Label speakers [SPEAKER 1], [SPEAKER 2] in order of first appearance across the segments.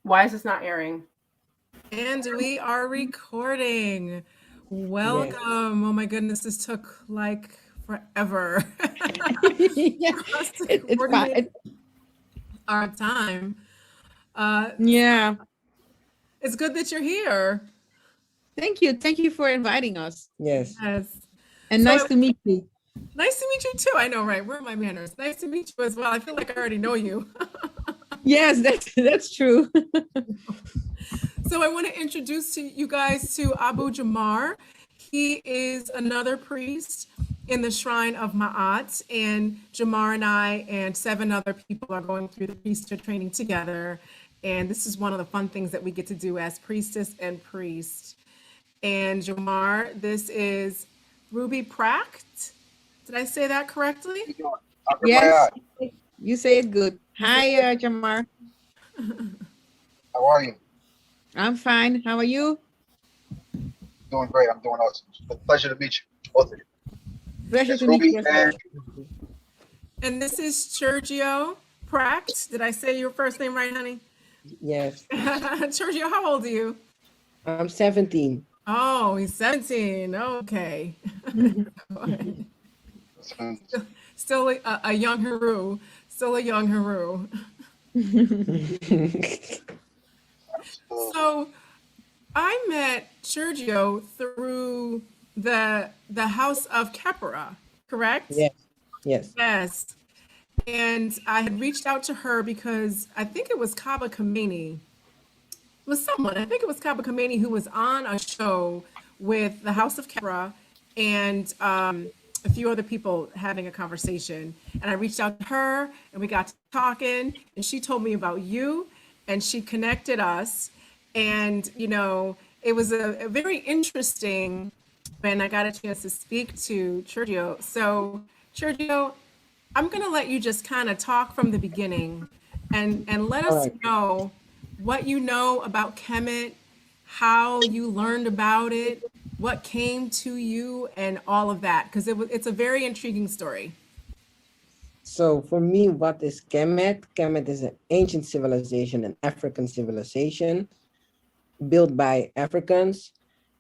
[SPEAKER 1] Why is this not airing?
[SPEAKER 2] And we are recording.
[SPEAKER 3] Yes.
[SPEAKER 2] Welcome. Oh my goodness, this took like forever
[SPEAKER 3] Yeah,
[SPEAKER 2] for us to
[SPEAKER 3] it's fine.
[SPEAKER 2] coordinate our time. Uh,
[SPEAKER 3] Yeah.
[SPEAKER 2] it's good that you're here.
[SPEAKER 3] Thank you. Thank you for inviting us. Yes.
[SPEAKER 2] Yes.
[SPEAKER 3] And
[SPEAKER 2] So
[SPEAKER 3] nice to meet you.
[SPEAKER 2] nice to meet you too. I know, right? Where are my manners? Nice to meet you as well. I feel like I already know you.
[SPEAKER 3] Yes, that's true.
[SPEAKER 2] So I want to introduce to you guys to Abu Jamar. He is another priest in the Shrine of Ma'at, and Jamar and I and 7 other people are going through the priesthood training together. And this is one of the fun things that we get to do as priestess and priest. And Jamar, this is Ruby Pracht. Did I say that correctly?
[SPEAKER 3] Yes, you say it good. Hi, Jamar.
[SPEAKER 4] How are you?
[SPEAKER 3] I'm fine. How are you?
[SPEAKER 4] Doing great. I'm doing awesome. It's a pleasure to meet you, both of you.
[SPEAKER 3] Pleasure
[SPEAKER 4] It's
[SPEAKER 3] to meet
[SPEAKER 4] Ruby
[SPEAKER 3] you as well.
[SPEAKER 2] And this is Chergeo Pracht. Did I say your first name right, honey?
[SPEAKER 3] Yes.
[SPEAKER 2] Chergeo, how old are you?
[SPEAKER 3] I'm 17.
[SPEAKER 2] Oh, he's 17. Okay. Still a young Haru. Still a young Haru. So I met Chergeo through the House of Kepera, correct?
[SPEAKER 3] Yes. Yes.
[SPEAKER 2] Yes. And I had reached out to her because I think it was Kaba Kameni. It was someone, I think it was Kaba Kameni, who was on a show with the House of Kepera and a few other people having a conversation. And I reached out to her and we got to talking and she told me about you and she connected us. And, you know, it was a very interesting when I got a chance to speak to Chergeo. So, Chergeo, I'm going to let you just kind of talk from the beginning and let us know what you know about Kemet, how you learned about it, what came to you, and all of that, because it's a very intriguing story.
[SPEAKER 5] So for me, what is Kemet? Kemet is an ancient civilization, an African civilization built by Africans.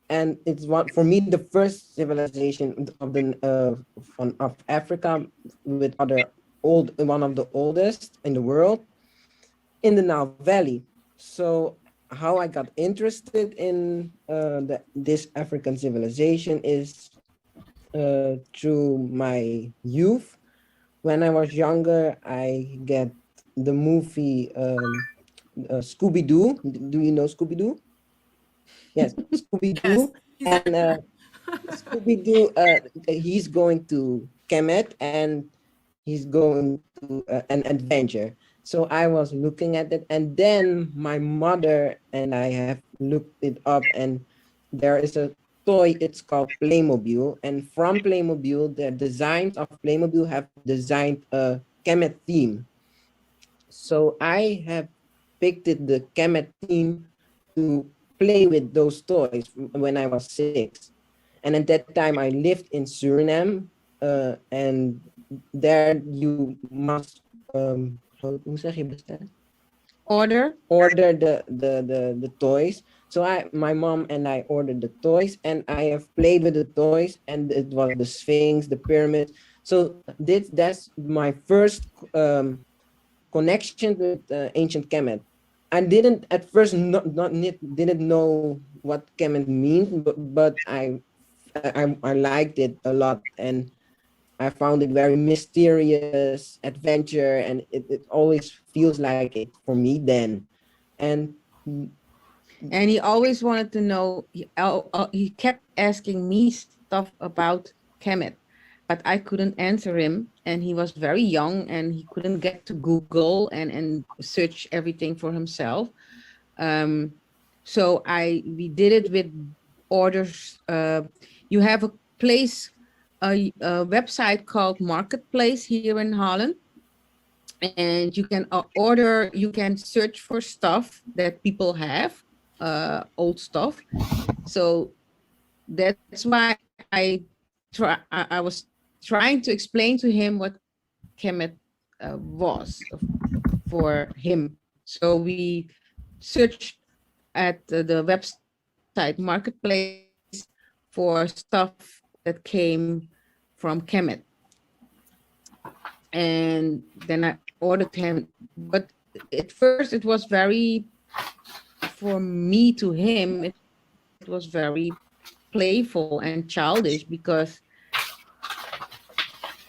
[SPEAKER 5] And it's for me, the first civilization of Africa with one of the oldest in the world in the Nile Valley. So how I got interested in this African civilization is through my youth. When I was younger, I get the movie Scooby-Doo. Do you know Scooby-Doo? Yes, Scooby-Doo.
[SPEAKER 2] Yes.
[SPEAKER 5] And Scooby-Doo, he's going to Kemet and he's going to an adventure. So I was looking at it, and then my mother and I have looked it up, and there is a toy, it's called Playmobil. And from Playmobil, the designs of Playmobil have designed a Kemet theme. So I have picked the Kemet theme to play with those toys when I was 6. And at that time, I lived in Suriname, and there you must hoe zeg je bestellen?
[SPEAKER 3] Order
[SPEAKER 5] The toys. So my mom and I ordered the toys, and I have played with the toys, and it was the Sphinx, the pyramids. So that's my first connection with ancient Kemet. I didn't at first didn't know what Kemet means, but I liked it a lot, and I found it very mysterious adventure, and it always feels like it for me then. And
[SPEAKER 3] he always wanted to know, he kept asking me stuff about Kemet, but I couldn't answer him, and he was very young and he couldn't get to Google and search everything for himself. So we did it with orders. You have a place, a website called Marketplace here in Holland, and you can order, you can search for stuff that people have, old stuff. So that's why I was trying to explain to him what Kemet was for him. So we searched at the website Marketplace for stuff that came from Kemet. And then I ordered him. But at first it was very, for me to him, it was very playful and childish because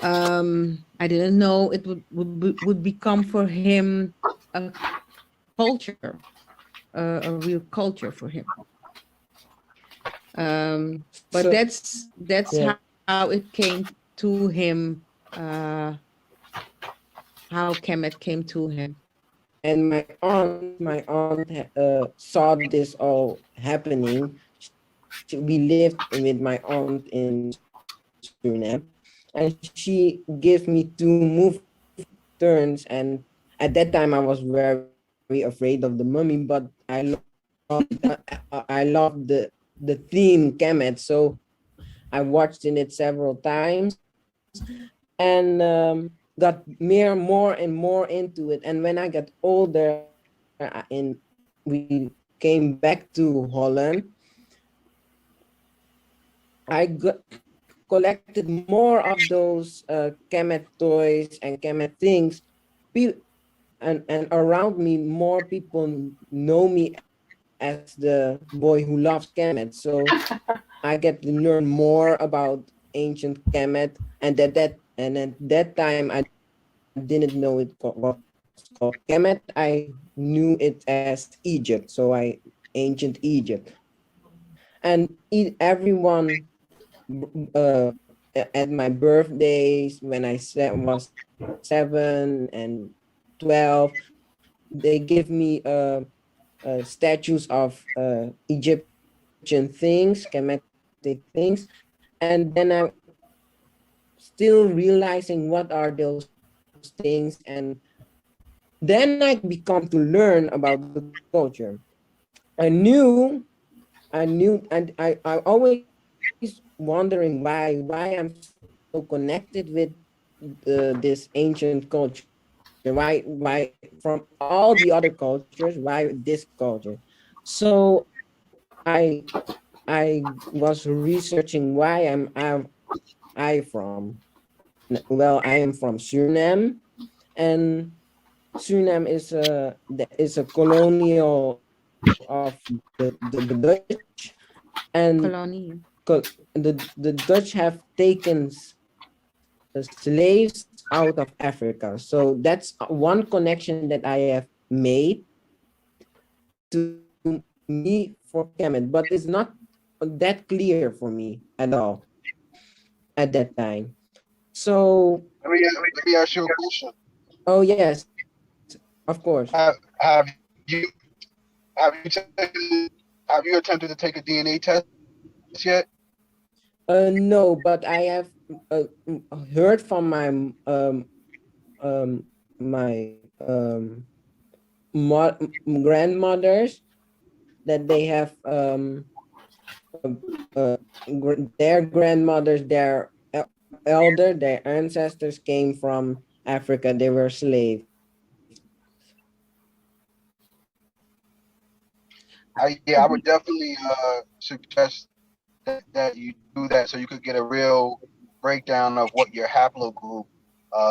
[SPEAKER 3] I didn't know it would become for him a culture, a real culture for him. But
[SPEAKER 5] So,
[SPEAKER 3] that's
[SPEAKER 5] yeah.
[SPEAKER 3] how it came to him, uh, how Kemet came to him.
[SPEAKER 5] And my aunt saw this all happening. We lived with my aunt in Suriname, and she gave me two movie turns. And at that time, I was very afraid of the mummy, but I loved the theme Kemet, so I watched in it several times, and got more and more into it. And when I got older, we came back to Holland, I collected more of those Kemet toys and Kemet things. And around me, more people know me as the boy who loves Kemet. So I get to learn more about ancient Kemet, and at that time I didn't know it was called Kemet. I knew it as Egypt, so I ancient Egypt, and everyone at my birthdays when I was 7 and 12, they give me statues of Egyptian things, Kemetic things, and then I still realizing what are those things. And then I become to learn about the culture. I knew i knew and I always wondering why I'm so connected with this ancient culture, why from all the other cultures, why this culture. So I was researching why I from. Well, I am from Suriname, and Suriname is a colonial of the Dutch, and
[SPEAKER 3] Kolonie.
[SPEAKER 5] the Dutch have taken slaves out of Africa. So that's one connection that I have made to me for Kemet, but it's not that clear for me at all at that time. So,
[SPEAKER 4] Let me ask you a question.
[SPEAKER 5] oh yes, of course.
[SPEAKER 4] Have have you attempted to take a DNA test yet?
[SPEAKER 5] No, but I have heard from my grandmothers that they have uh, their grandmothers, their elder, their ancestors came from Africa. They were slaves.
[SPEAKER 4] I would definitely suggest that you do that so you could get a real breakdown of what your haplogroup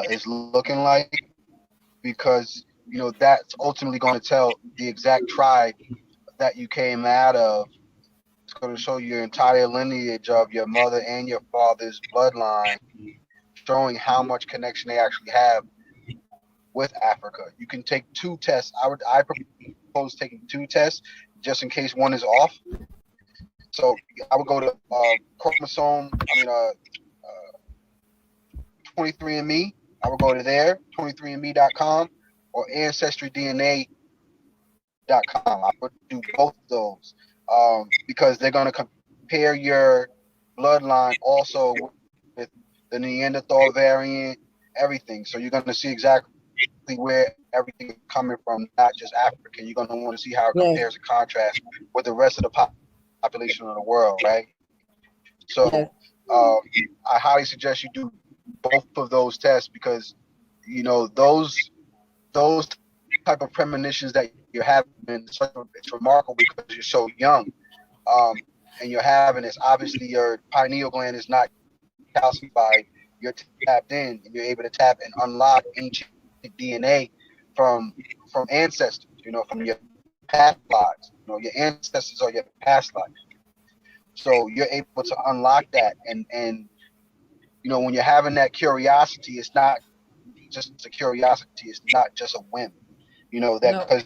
[SPEAKER 4] is looking like, because that's ultimately going to tell the exact tribe that you came out of. It's going to show your entire lineage of your mother and your father's bloodline, showing how much connection they actually have with Africa. You can take two tests. I propose taking two tests just in case one is off. So I would go to chromosome. 23andMe. I would go to there, 23andMe.com or AncestryDNA.com. I would do both of those because they're going to compare your bloodline also with the Neanderthal variant, everything. So you're going to see exactly where everything is coming from, not just Africa. You're going to want to see how it
[SPEAKER 5] Yes,
[SPEAKER 4] compares and contrasts with the rest of the population of the world, right? So
[SPEAKER 5] yes,
[SPEAKER 4] I highly suggest you do both of those tests because those type of premonitions that you're you're having. It's remarkable because you're so young, and you're having this. Obviously, your pineal gland is not calcified. You're tapped in, and you're able to tap and unlock ancient DNA from ancestors. From your past lives. Your ancestors are your past life. So you're able to unlock that, and when you're having that curiosity, it's not just a curiosity. It's not just a whim. That
[SPEAKER 2] No.
[SPEAKER 4] because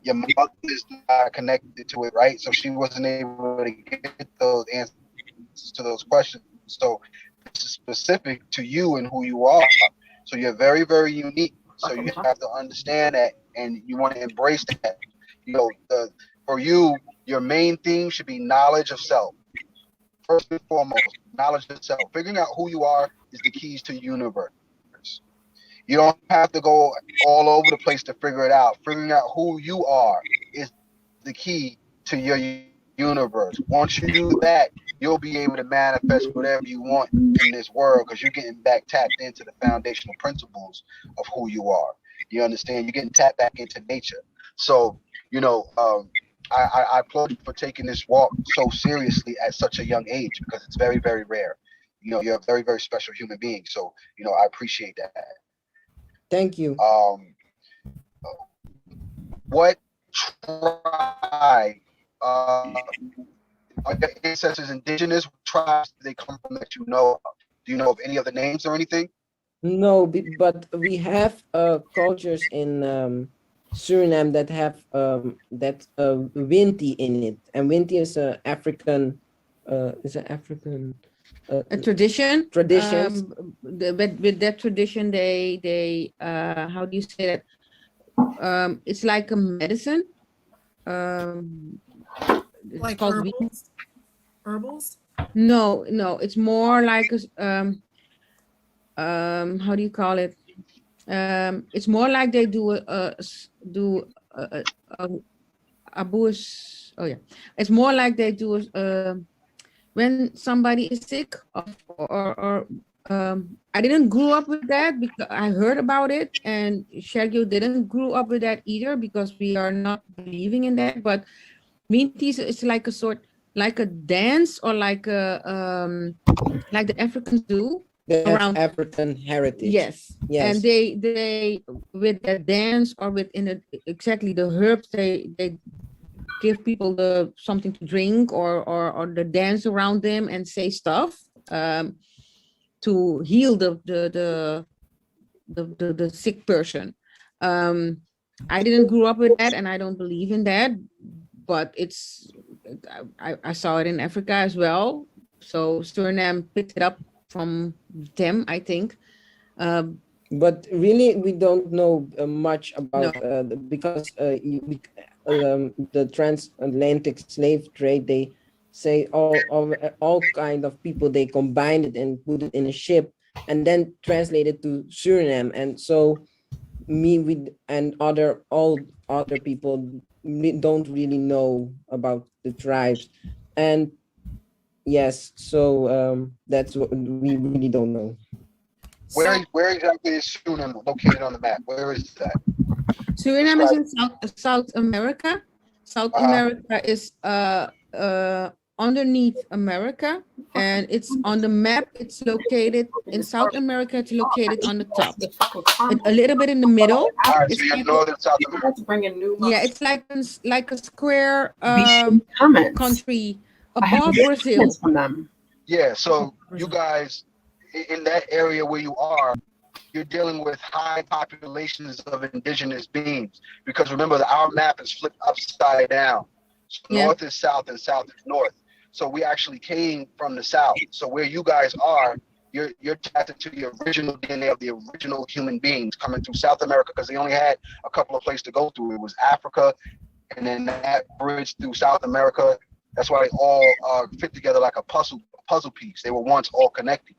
[SPEAKER 4] your mother is not connected to it, right? So she wasn't able to get those answers to those questions. So this is specific to you and who you are. So you're very, very unique. So you have to understand that, and you want to embrace that. For you, your main theme should be knowledge of self. First and foremost, knowledge of self. Figuring out who you are is the keys to the universe. You don't have to go all over the place to figure it out. Figuring out who you are is the key to your universe. Once you do that, you'll be able to manifest whatever you want in this world because you're getting back tapped into the foundational principles of who you are. You understand? You're getting tapped back into nature. So, I applaud you for taking this walk so seriously at such a young age because it's very, very rare. You're a very, very special human being. So, I appreciate that.
[SPEAKER 5] Thank you.
[SPEAKER 4] What tribe are your ancestors indigenous? What tribes do they come from that you know of? Do you know of any of the names or anything?
[SPEAKER 5] No, but we have cultures in Suriname that have Winti in it, and Winti is a African
[SPEAKER 3] A tradition.
[SPEAKER 5] traditions.
[SPEAKER 3] With that tradition, they how do you say that? It's like a medicine. It's
[SPEAKER 2] Like
[SPEAKER 3] called
[SPEAKER 2] herbals? Herbals?
[SPEAKER 3] No, it's more like a how do you call it? It's more like they do abuse. Oh yeah, it's more like they do when somebody is sick or I didn't grow up with that because I heard about it, and Chergeo didn't grow up with that either because we are not believing in that. But Minties is like a sort, like a dance or like the Africans do
[SPEAKER 5] They have
[SPEAKER 3] around.
[SPEAKER 5] African heritage.
[SPEAKER 3] Yes.
[SPEAKER 5] Yes.
[SPEAKER 3] And they with that dance or with exactly the herbs, they give people something to drink or the dance around them and say stuff to heal the sick person. I didn't grow up with that and I don't believe in that, but I saw it in Africa as well. So Suriname picked it up from them, I think.
[SPEAKER 5] But really, we don't know much about because the transatlantic slave trade. They say all kind of people. They combine it and put it in a ship, and then translate it to Suriname. And so, and all other people don't really know about the tribes, and yes, so that's what we really don't know.
[SPEAKER 4] Where exactly is Suriname located on the map? Where is that?
[SPEAKER 3] Suriname is in South America. South America is underneath America, and it's on the map. It's located in South America. It's located on the top, a little bit in the middle.
[SPEAKER 4] All right, so you're northern South America.
[SPEAKER 3] Yeah, it's like a square country above Brazil.
[SPEAKER 4] Yeah, so you guys in that area where you are, you're dealing with high populations of indigenous beings because remember our map is flipped upside down. So north is south and south is north. So we actually came from the south. So where you guys are, you're tapped into the original DNA of the original human beings coming through South America because they only had a couple of places to go through. It was Africa, and then that bridge through South America. That's why they all fit together like a puzzle piece. They were once all connected.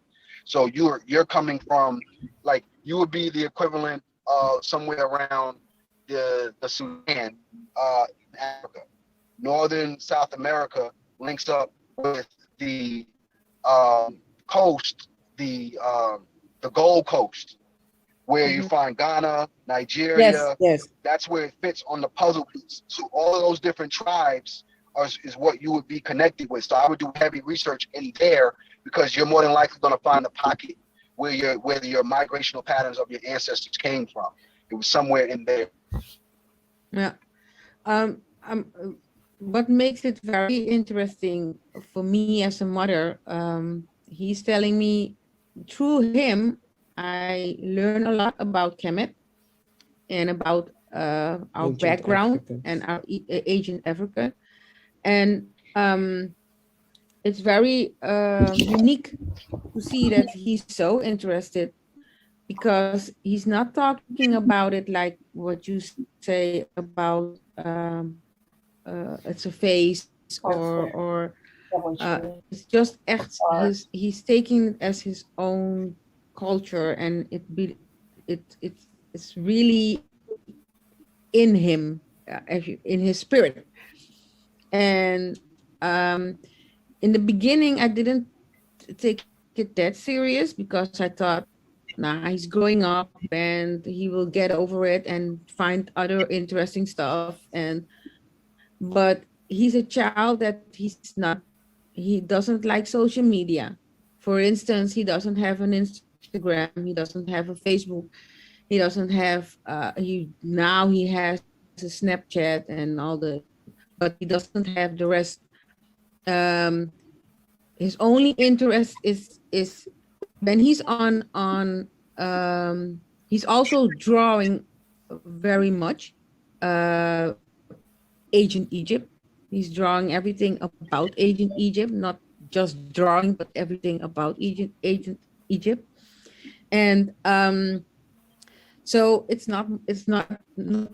[SPEAKER 4] So you're coming from, like, you would be the equivalent of somewhere around the Sudan, Africa. Northern South America links up with the coast, the Gold Coast, where you
[SPEAKER 3] Mhm.
[SPEAKER 4] find Ghana,
[SPEAKER 5] Yes,
[SPEAKER 4] Nigeria.
[SPEAKER 5] yes.
[SPEAKER 4] That's where it fits on the puzzle piece. So all of those different tribes is what you would be connected with. So I would do heavy research in there because you're more than likely going to find a pocket where your migrational patterns of your ancestors came from. It was somewhere in there.
[SPEAKER 3] Yeah. What makes it very interesting for me as a mother, he's telling me through him, I learn a lot about Kemet and about our
[SPEAKER 5] Ancient
[SPEAKER 3] background
[SPEAKER 5] Africa.
[SPEAKER 3] and our ancient Africa. And it's very unique to see that he's so interested because he's not talking about it like what you say about it's a phase or it's just echt he's taking it as his own culture and it's really in him in his spirit. And um in the beginning I didn't take it that serious because I thought, nah, he's growing up and he will get over it and find other interesting stuff. And but he's a child that he doesn't like social media. For instance, he doesn't have an Instagram, he doesn't have a Facebook, he doesn't have he has a Snapchat and all the, but he doesn't have the rest. um his only interest is when he's on he's also drawing very much uh ancient Egypt. He's drawing everything about ancient Egypt, not just drawing but everything about ancient Egypt. And so it's not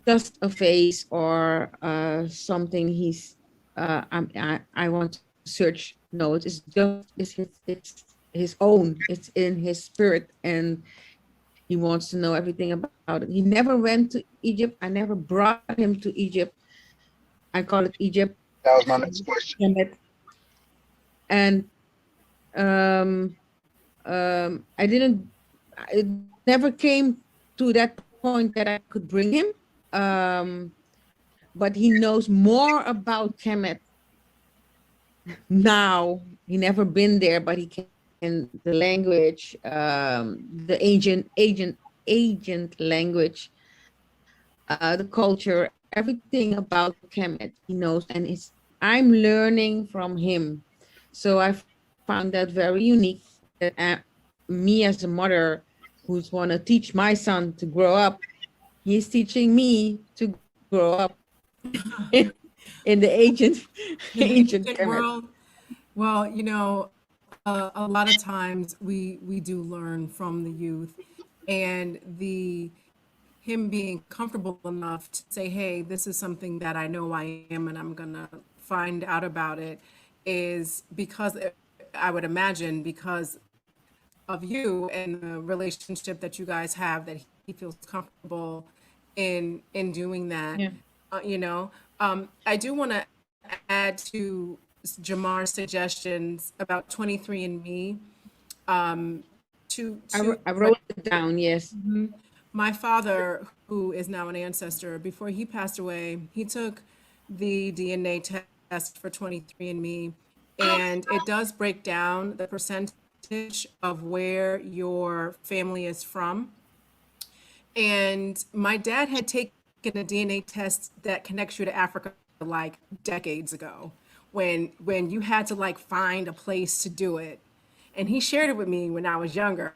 [SPEAKER 3] just a phase or something he's I want to search. No, it's his own. It's in his spirit, and he wants to know everything about it. He never went to Egypt. I never brought him to Egypt. I call it Egypt,
[SPEAKER 4] That was my next question.
[SPEAKER 3] Kemet. And um I didn't it never came to that point that I could bring him. um but he knows more about Kemet now. He never been there, but he can the language, the ancient language, the culture, everything about Kemet he knows, and I'm learning from him. So I found that very unique that me as a mother who's want to teach my son to grow up, he's teaching me to grow up in the ancient
[SPEAKER 2] In the
[SPEAKER 3] Kemet.
[SPEAKER 2] ancient world, well, a lot of times we do learn from the youth, and the him being comfortable enough to say, hey, this is something that I know I am and I'm gonna find out about it, is because I would imagine because of you and the relationship that you guys have, that he feels comfortable in doing that.
[SPEAKER 3] Yeah.
[SPEAKER 2] I do want to add to Jamar's suggestions about 23andMe. To
[SPEAKER 3] I wrote it down. Yes.
[SPEAKER 2] My father, who is now an ancestor, before he passed away, he took the DNA test for 23andMe, and it does break down the percentage of where your family is from. And my dad had taken a DNA test that connects you to Africa like decades ago, when you had to like find a place to do it. And he shared it with me when I was younger.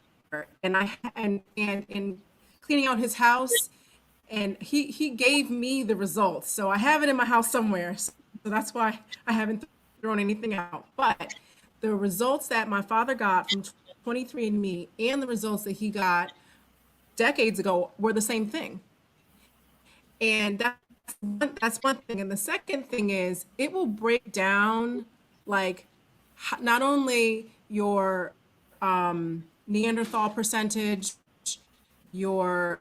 [SPEAKER 2] And and in cleaning out his house, and he gave me the results. So I have it in my house somewhere. So that's why I haven't thrown anything out. But the results that my father got from 23andMe and the results that he got decades ago were the same thing. And that's one thing. And the second thing is it will break down like not only your Neanderthal percentage, your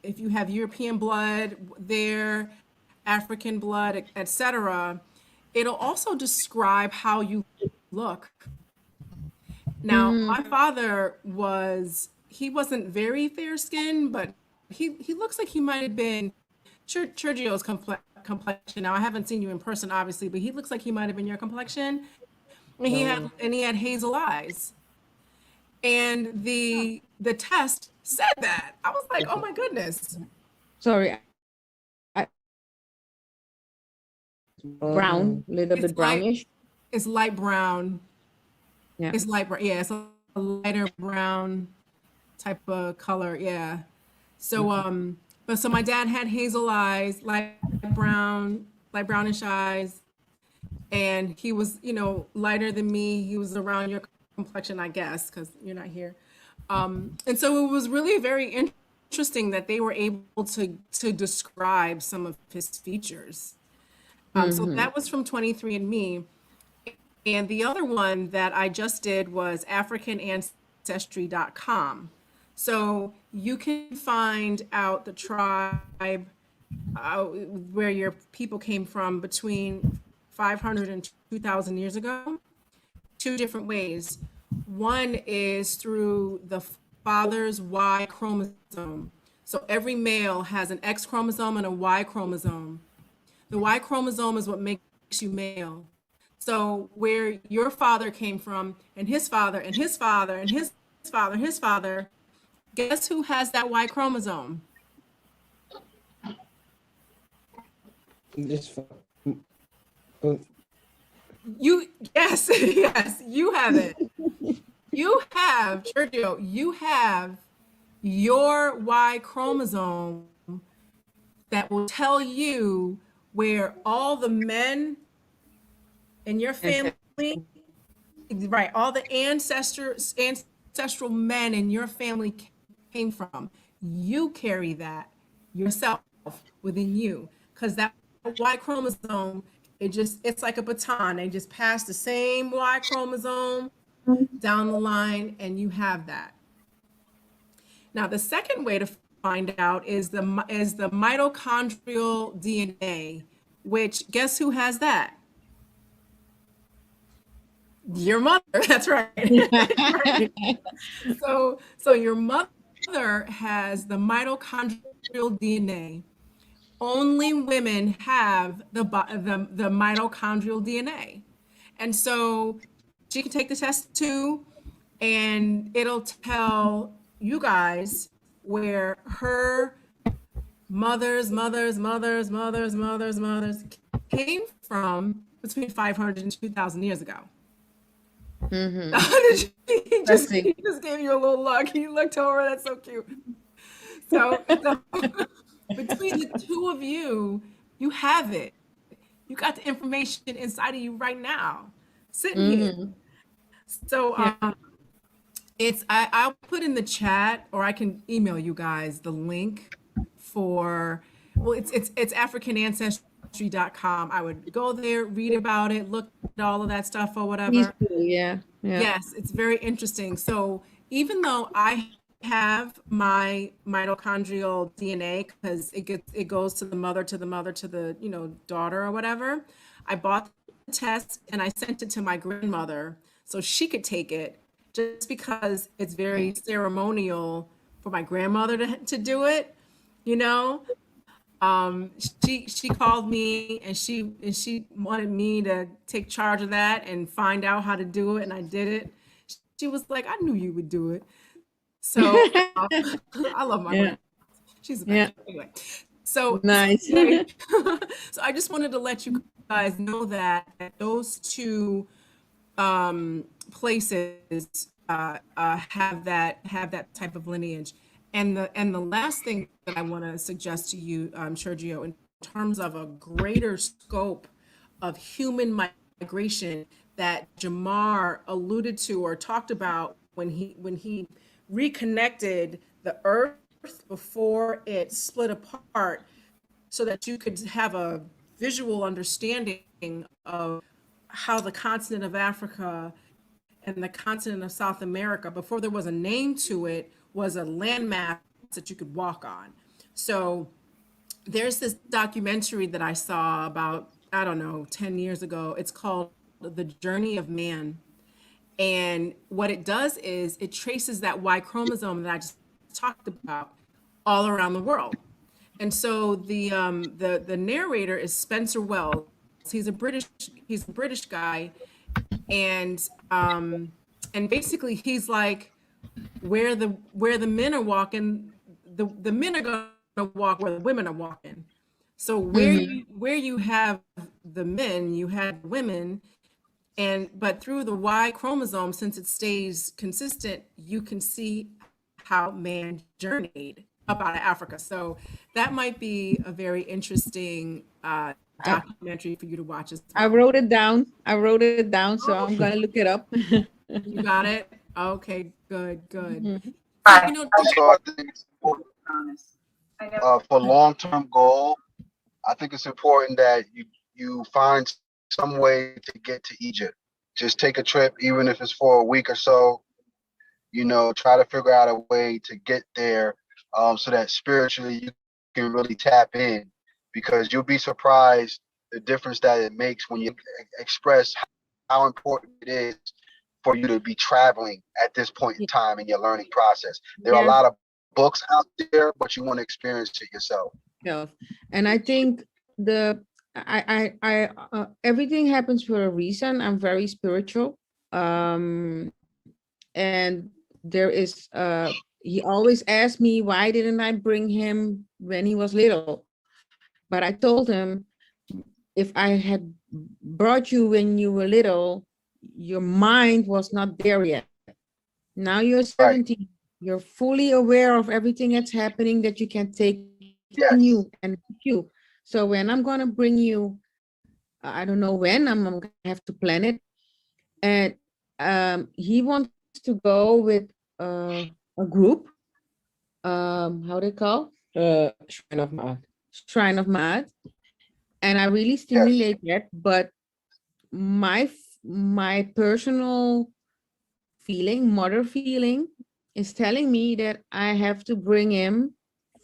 [SPEAKER 2] if you have European blood there, African blood, etc. It'll also describe how you look. Now, my father he wasn't very fair skinned, but he looks like he might have been Chergio's complexion. Now I haven't seen you in person, obviously, but he looks like he might have been your complexion. And he had hazel eyes. And the test said that. I was like, oh my goodness.
[SPEAKER 3] Sorry, brown, little
[SPEAKER 2] It's
[SPEAKER 3] bit brownish.
[SPEAKER 2] It's light brown.
[SPEAKER 3] Yeah.
[SPEAKER 2] It's light brown. Yeah, it's a lighter brown type of color. Yeah. So but so my dad had hazel eyes, brownish eyes, and he was, lighter than me. He was around your complexion, I guess, because you're not here. And so it was really very interesting that they were able to describe some of his features. So that was from 23andMe. And the other one that I just did was AfricanAncestry.com. So you can find out the tribe where your people came from between 500 and 2,000 years ago, two different ways. One is through the father's Y chromosome. So every male has an X chromosome and a Y chromosome. The Y chromosome is what makes you male. So where your father came from, and his father, and his father, and his father, his father, guess who has that Y chromosome?
[SPEAKER 5] Just
[SPEAKER 2] Yes, yes, you have it. You have, Chergeo, you have your Y chromosome that will tell you where all the men in your family, right, all the ancestral men in your family came from. You carry that yourself within you, because that Y chromosome, it's like a baton. They just pass the same Y chromosome down the line, and you have that. Now, the second way to find out is the mitochondrial DNA, which guess who has that? Your mother. That's right. Right. So your mother has the mitochondrial DNA. Only women have the mitochondrial DNA, and so she can take the test too, and it'll tell you guys where her mothers came from between 500 and 2,000 years ago. He just gave you a little look. He looked over. That's so cute. So between the two of you, you have it. You got the information inside of you right now, sitting here. So I'll put in the chat, or I can email you guys the link for. Well, it's AfricanAncestry.com. I would go there, read about it, look at all of that stuff or whatever.
[SPEAKER 3] Yeah.
[SPEAKER 2] Yes, it's very interesting. So even though I have my mitochondrial DNA, because it goes to the mother, to the daughter or whatever, I bought the test and I sent it to my grandmother so she could take it, just because it's very ceremonial for my grandmother to do it, she called me and she wanted me to take charge of that and find out how to do it, and I did it. She was like, I knew you would do it. So I love my grandma. She's the best. Anyway, so
[SPEAKER 3] nice.
[SPEAKER 2] So I just wanted to let you guys know that those two places have that type of lineage. And the last thing that I want to suggest to you, Chergeo, in terms of a greater scope of human migration that Jamar alluded to or talked about when he reconnected the Earth before it split apart, so that you could have a visual understanding of how the continent of Africa and the continent of South America, before there was a name to it, was a landmass that you could walk on. So there's this documentary that I saw about, I don't know, 10 years ago. It's called The Journey of Man. And what it does is it traces that Y chromosome that I just talked about all around the world. And so the narrator is Spencer Wells. He's a British guy, and and basically he's like where the men are walking, the men are gonna walk where the women are walking. So where you have the men, you have women, and but through the Y chromosome, since it stays consistent, you can see how man journeyed up out of Africa. So that might be a very interesting documentary for you to watch as
[SPEAKER 3] I
[SPEAKER 2] well.
[SPEAKER 3] wrote it down. I wrote it down, so I'm gonna look it up.
[SPEAKER 2] You got it? Okay, good, good.
[SPEAKER 3] Mhm.
[SPEAKER 2] So, you know,
[SPEAKER 4] Also, I think for long-term goal, I think it's important that you find some way to get to Egypt. Just take a trip, even if it's for a week or so. You know, try to figure out a way to get there, so that spiritually you can really tap in, because you'll be surprised the difference that it makes when you express how important it is for you to be traveling at this point in time in your learning process. There are a
[SPEAKER 3] Yes,
[SPEAKER 4] lot of books out there, but you want to experience it yourself.
[SPEAKER 3] yeah. And I think the everything happens for a reason. I'm very spiritual. And there is he always asked me why didn't I bring him when he was little? But I told him if I had brought you when you were little, your mind was not there yet. Now you're
[SPEAKER 4] Right.
[SPEAKER 3] 17. You're fully aware of everything that's happening that you can take in
[SPEAKER 4] Yes.
[SPEAKER 3] you and you. So when I'm gonna bring you, I don't know when, I'm gonna have to plan it. And he wants to go with a group. How they call?
[SPEAKER 5] Shrine of Ma'at.
[SPEAKER 3] Shrine of Mad. And I really
[SPEAKER 4] Yes.
[SPEAKER 3] stimulate that, but my personal feeling, mother feeling, is telling me that I have to bring him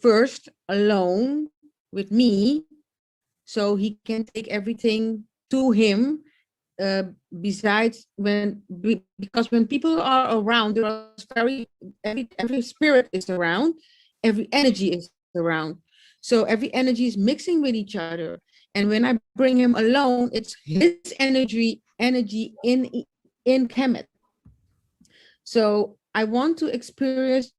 [SPEAKER 3] first alone with me so he can take everything to him. Besides because when people are around, there are every spirit is around, every energy is around. So every energy is mixing with each other. And when I bring him alone, it's his energy in Kemet. So I want to experience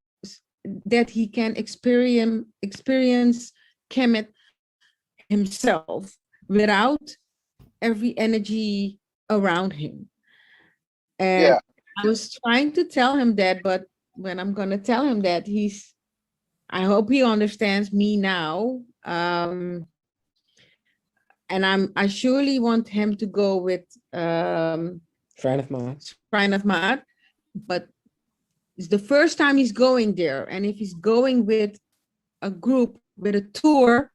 [SPEAKER 3] that he can experience Kemet himself without every energy around him. And
[SPEAKER 4] Yeah.
[SPEAKER 3] I was trying to tell him that, but when I'm gonna tell him that, I hope he understands me now. And I surely want him to go with
[SPEAKER 5] Shrine of Ma'at.
[SPEAKER 3] Shrine of Ma'at, but it's the first time he's going there. And if he's going with a group, with a tour,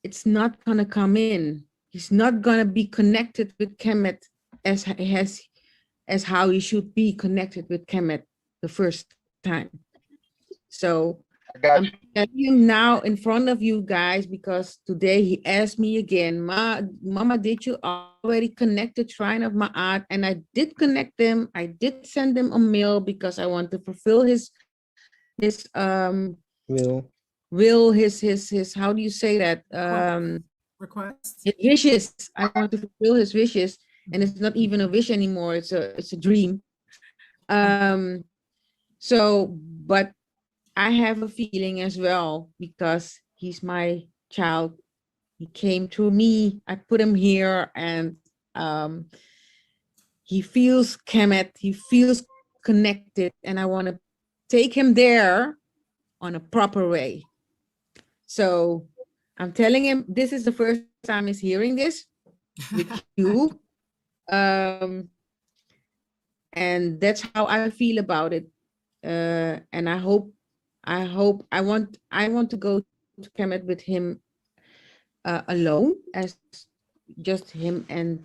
[SPEAKER 3] it's not gonna come in. He's not gonna be connected with Kemet as how he should be connected with Kemet the first time. So
[SPEAKER 4] I got
[SPEAKER 3] I'm
[SPEAKER 4] you.
[SPEAKER 3] telling him now in front of you guys, because today he asked me again, Mama, did you already connect the Shrine of Ma'at? And I did connect them. I did send them a mail because I want to fulfill his
[SPEAKER 5] Will.
[SPEAKER 3] will, his how do you say that?
[SPEAKER 2] request.
[SPEAKER 3] His wishes. I want to fulfill his wishes. And it's not even a wish anymore. It's a dream. So, but I have a feeling as well because he's my child. He came through me. I put him here, and he feels Kemet. He feels connected, and I want to take him there on a proper way. So I'm telling him this is the first time he's hearing this with you. And that's how I feel about it. And I want to go to Kemet with him alone, as just him and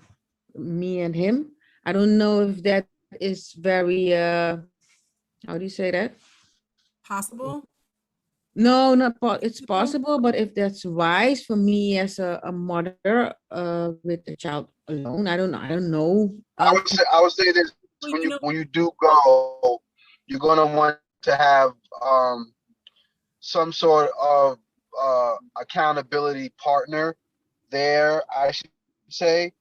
[SPEAKER 3] me and him. I don't know if that is very how do you say that?
[SPEAKER 2] Possible?
[SPEAKER 3] No, it's
[SPEAKER 2] Possible?
[SPEAKER 3] possible, but if that's wise for me as a mother with a child alone, I don't know.
[SPEAKER 4] I would say this.
[SPEAKER 2] Well,
[SPEAKER 4] when
[SPEAKER 2] you
[SPEAKER 4] you
[SPEAKER 2] know,
[SPEAKER 4] when you do go, you're gonna want to have some sort of accountability partner there, I should say,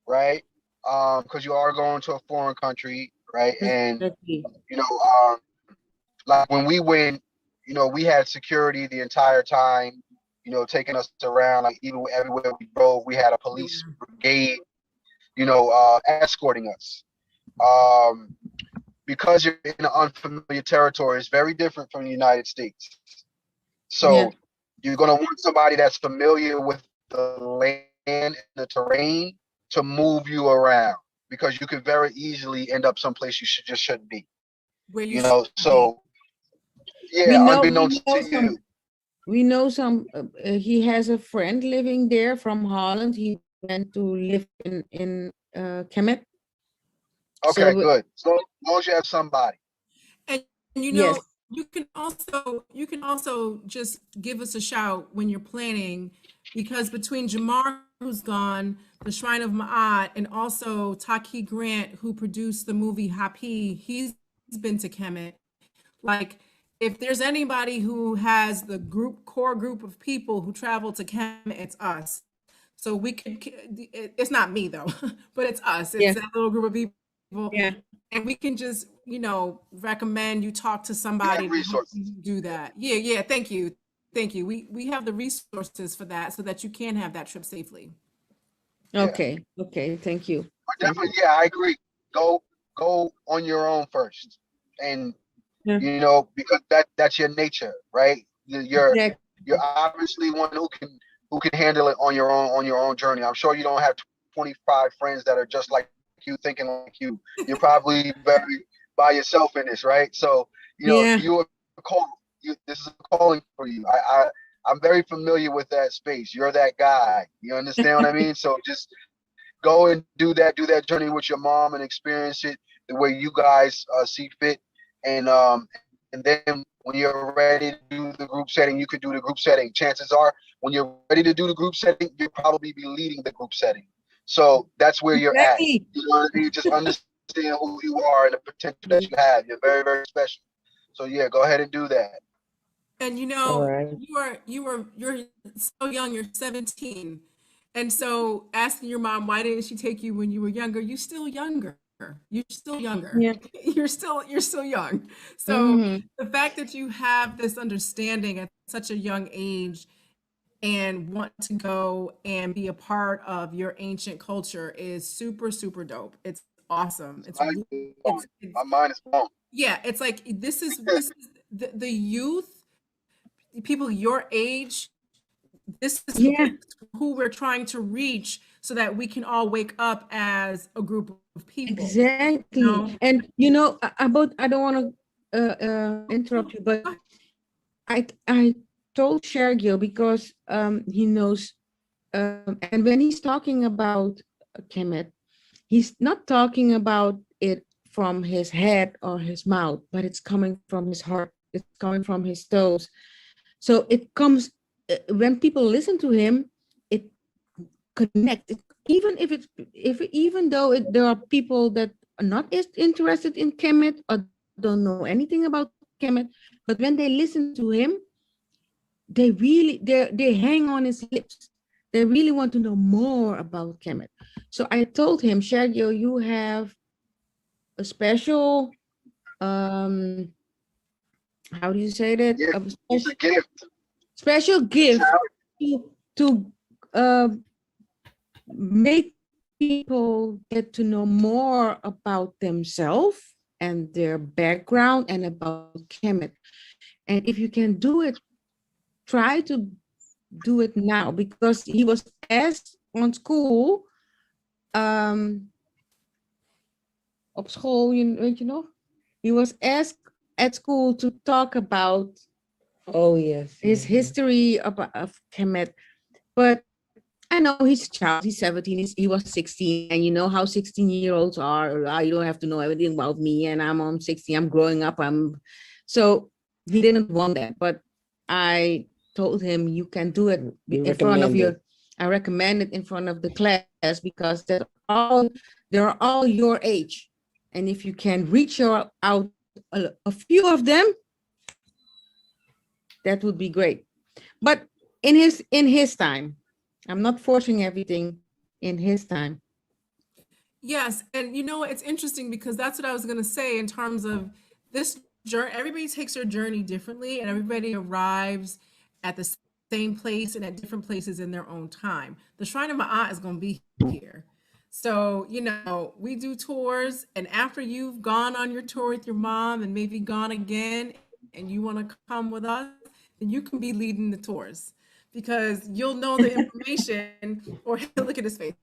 [SPEAKER 4] right? Because you are going to a foreign country, right? And
[SPEAKER 3] Exactly.
[SPEAKER 4] you know, like when we went, we had security the entire time, taking us around. Like even everywhere we drove, we had a police
[SPEAKER 2] yeah,
[SPEAKER 4] brigade, escorting us. Um, because you're in unfamiliar territory, it's very different from the United States.
[SPEAKER 3] Yeah.
[SPEAKER 4] So you're gonna want somebody that's familiar with the land and the terrain to move you around because you could very easily end up someplace you just shouldn't be.
[SPEAKER 2] where you should be.
[SPEAKER 4] So yeah,
[SPEAKER 3] We
[SPEAKER 4] unbeknownst to
[SPEAKER 3] know
[SPEAKER 4] you.
[SPEAKER 3] some. He has a friend living there from Holland. He went to live in Kemet.
[SPEAKER 4] Okay,
[SPEAKER 3] So
[SPEAKER 4] good. So as long as you have somebody.
[SPEAKER 2] And you
[SPEAKER 3] yes,
[SPEAKER 2] know, you can also just give us a shout when you're planning, because between Jamar, who's gone, the Shrine of Ma'at, and also Taki Grant, who produced the movie Happy, he's been to Kemet. Like, if there's anybody who has the core group of people who travel to Kemet, it's us. So we could, it's not me though, but it's us. It's
[SPEAKER 3] yeah,
[SPEAKER 2] that little group of people.
[SPEAKER 3] yeah.
[SPEAKER 2] And we can just, recommend you talk to
[SPEAKER 4] We have
[SPEAKER 2] somebody to help you
[SPEAKER 4] resources.
[SPEAKER 2] do that. Yeah, yeah. Thank you. Thank you. We have the resources for that so that you can have that trip safely.
[SPEAKER 4] Yeah.
[SPEAKER 3] Okay, okay. Thank you.
[SPEAKER 4] But
[SPEAKER 3] Thank you.
[SPEAKER 4] definitely, yeah, I agree. Go on your own first. And
[SPEAKER 3] Yeah,
[SPEAKER 4] because that's your nature, right? You're
[SPEAKER 3] exactly.
[SPEAKER 4] you're obviously one who can handle it on your own journey. I'm sure you don't have 25 friends that are just like you, thinking like you. You're probably very by yourself in this, right? So
[SPEAKER 3] Yeah,
[SPEAKER 4] you're called. This is a calling for you. I'm very familiar with that space. You're that guy. You understand what I mean? So just go and do that journey with your mom and experience it the way you guys see fit. And then when you're ready to do the group setting, you could do the group setting. Chances are, when you're ready to do the group setting, you'll probably be leading the group setting. So that's where you're at.
[SPEAKER 3] exactly.
[SPEAKER 4] You know what I mean? Just understand who you are and the potential that you have. You're very, very special. So yeah, go ahead and do that.
[SPEAKER 2] And
[SPEAKER 5] All right.
[SPEAKER 2] you're so young, you're 17. And so asking your mom, why didn't she take you when you were younger? You're still younger. You're still younger.
[SPEAKER 3] Yeah.
[SPEAKER 2] You're still young. So
[SPEAKER 3] Hmm.
[SPEAKER 2] the fact that you have this understanding at such a young age and want to go and be a part of your ancient culture is super, super dope. It's awesome. It's
[SPEAKER 4] My mind
[SPEAKER 2] really,
[SPEAKER 4] is blown.
[SPEAKER 2] it's
[SPEAKER 4] My mind is blown.
[SPEAKER 2] yeah, it's like this is the youth, people your age, this is
[SPEAKER 3] Yeah,
[SPEAKER 2] who we're trying to reach so that we can all wake up as a group of people. You
[SPEAKER 3] exactly.
[SPEAKER 2] know?
[SPEAKER 3] And about I don't want to interrupt you, but I told Chergeo because he knows, and when he's talking about Kemet, he's not talking about it from his head or his mouth, but it's coming from his heart. It's coming from his toes. So it comes when people listen to him, it connects. Even if it's if even though there are people that are not as interested in Kemet or don't know anything about Kemet, but when they listen to him, they hang on his lips. They really want to know more about Kemet. So I told him, Sergio, you have a special how do you say that?
[SPEAKER 4] Yeah,
[SPEAKER 3] A
[SPEAKER 4] it's a
[SPEAKER 3] special
[SPEAKER 4] gift.
[SPEAKER 3] special
[SPEAKER 4] It's
[SPEAKER 3] gift
[SPEAKER 4] how
[SPEAKER 3] to uh, make people get to know more about themselves and their background and about Kemet. And if you can do it, try to do it now, because he was asked on school, um, op school, weet je nog? He was asked at school to talk about
[SPEAKER 5] Oh, yes.
[SPEAKER 3] his history of Kemet. But I know he's a child, he's 17, he was 16, and you know how 16-year-olds are. You don't have to know everything about me, and I'm 16, I'm growing up. So he didn't want that, but I told him you can do it
[SPEAKER 5] You
[SPEAKER 3] in front of
[SPEAKER 5] recommend it.
[SPEAKER 3] I recommend it in front of the class, because they're all your age. And if you can reach out a few of them, that would be great. But in his time, I'm not forcing everything, in his time.
[SPEAKER 2] Yes, and you know, it's interesting because that's what I was going to say in terms of this journey. Everybody takes their journey differently, and everybody arrives at the same place and at different places in their own time. The Shrine of Ma'at is going to be here. So, you know, we do tours, and after you've gone on your tour with your mom and maybe gone again, and you want to come with us, then you can be leading the tours because you'll know the information. Or look at his face.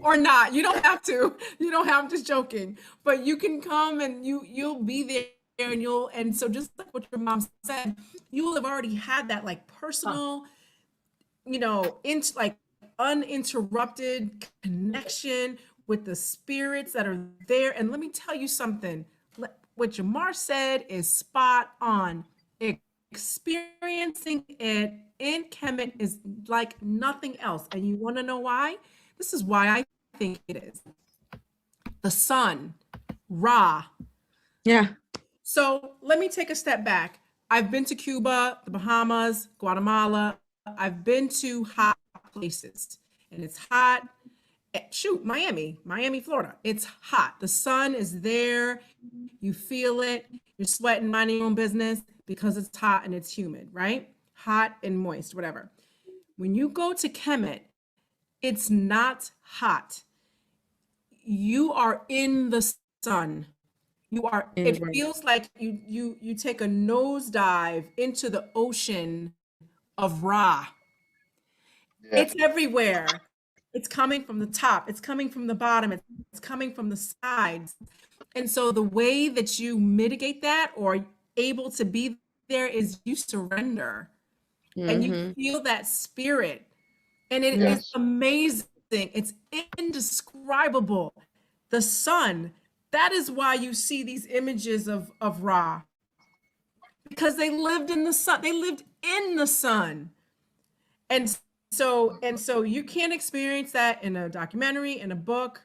[SPEAKER 2] Or not. You don't have to. You don't have, I'm just joking. But you can come and you'll be there and and so just like what your mom said, you will have already had that like personal, you know, like uninterrupted connection with the spirits that are there. And let me tell you something. What Jamar said is spot on. Experiencing it in Kemet is like nothing else. And you want to know why? This is why I think it is. The sun, Ra.
[SPEAKER 3] Yeah.
[SPEAKER 2] So let me take a step back. I've been to Cuba, the Bahamas, Guatemala. I've been to hot places, and it's hot. Shoot, Miami, Florida. It's hot. The sun is there. You feel it. You're sweating, minding your own business because it's hot and it's humid, right? Hot and moist, whatever. When you go to Kemet, it's not hot. You are in the sun. You are, it feels like you take a nosedive into the ocean of Ra.
[SPEAKER 4] Yeah.
[SPEAKER 2] It's everywhere. It's coming from the top. It's coming from the bottom. It's coming from the sides. And so the way that you mitigate that or able to be there is you surrender and you feel that spirit. And it is amazing. It's indescribable. The sun, that is why you see these images of Ra. Because they lived in the sun. They lived in the sun. And so you can't experience that in a documentary, in a book,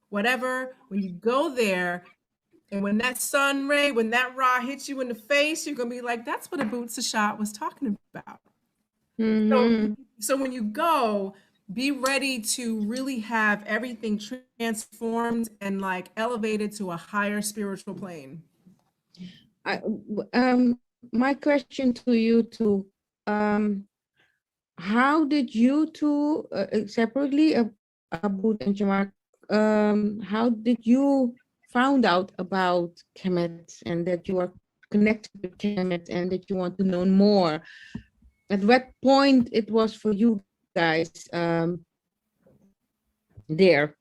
[SPEAKER 2] whatever. When you go there, and when that sun ray, when that Ra hits you in the face, you're gonna be like, that's what Abu Sashad was talking about. So when you go, be ready to really have everything transformed and like elevated to a higher spiritual plane.
[SPEAKER 3] My question to you two, how did you two separately, Abu and Jamar, how did you found out about Kemet and that you are connected with Kemet and that you want to know more? At what point it was for you guys there?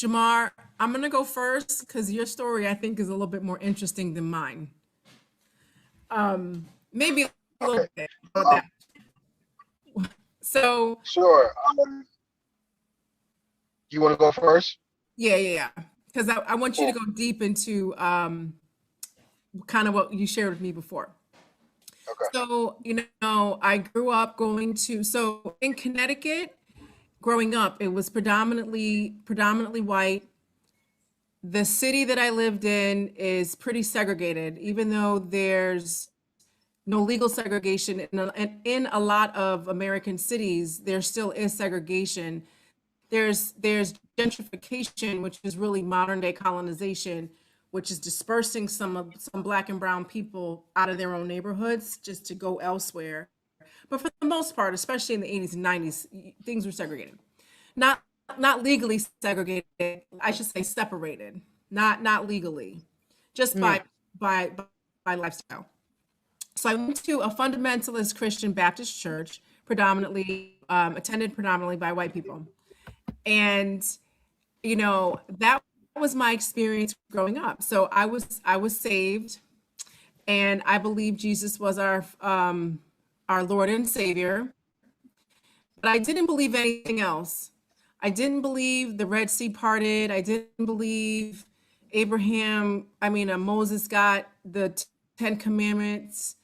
[SPEAKER 2] Jamar, I'm gonna go first because your story I think is a little bit more interesting than mine. Maybe a little bit about that. So
[SPEAKER 4] Sure. You want to go first?
[SPEAKER 2] yeah. Because I want you to go deep into kind of what you shared with me before.
[SPEAKER 4] Okay.
[SPEAKER 2] So, you know, I grew up so in Connecticut, growing up, it was predominantly white. The city that I lived in is pretty segregated, even though there's no legal segregation in a lot of American cities, there still is segregation. There's gentrification, which is really modern day colonization, which is dispersing some Black and brown people out of their own neighborhoods just to go elsewhere. But for the most part, especially in the 80s and 90s, things were segregated. Not legally segregated, I should say separated. Not legally, just by lifestyle. So I went to a fundamentalist Christian Baptist church, attended predominantly by white people. And, you know, that was my experience growing up. So I was saved, and I believe Jesus was our Lord and Savior. But I didn't believe anything else. I didn't believe the Red Sea parted. I didn't believe Moses got the 10 Commandments.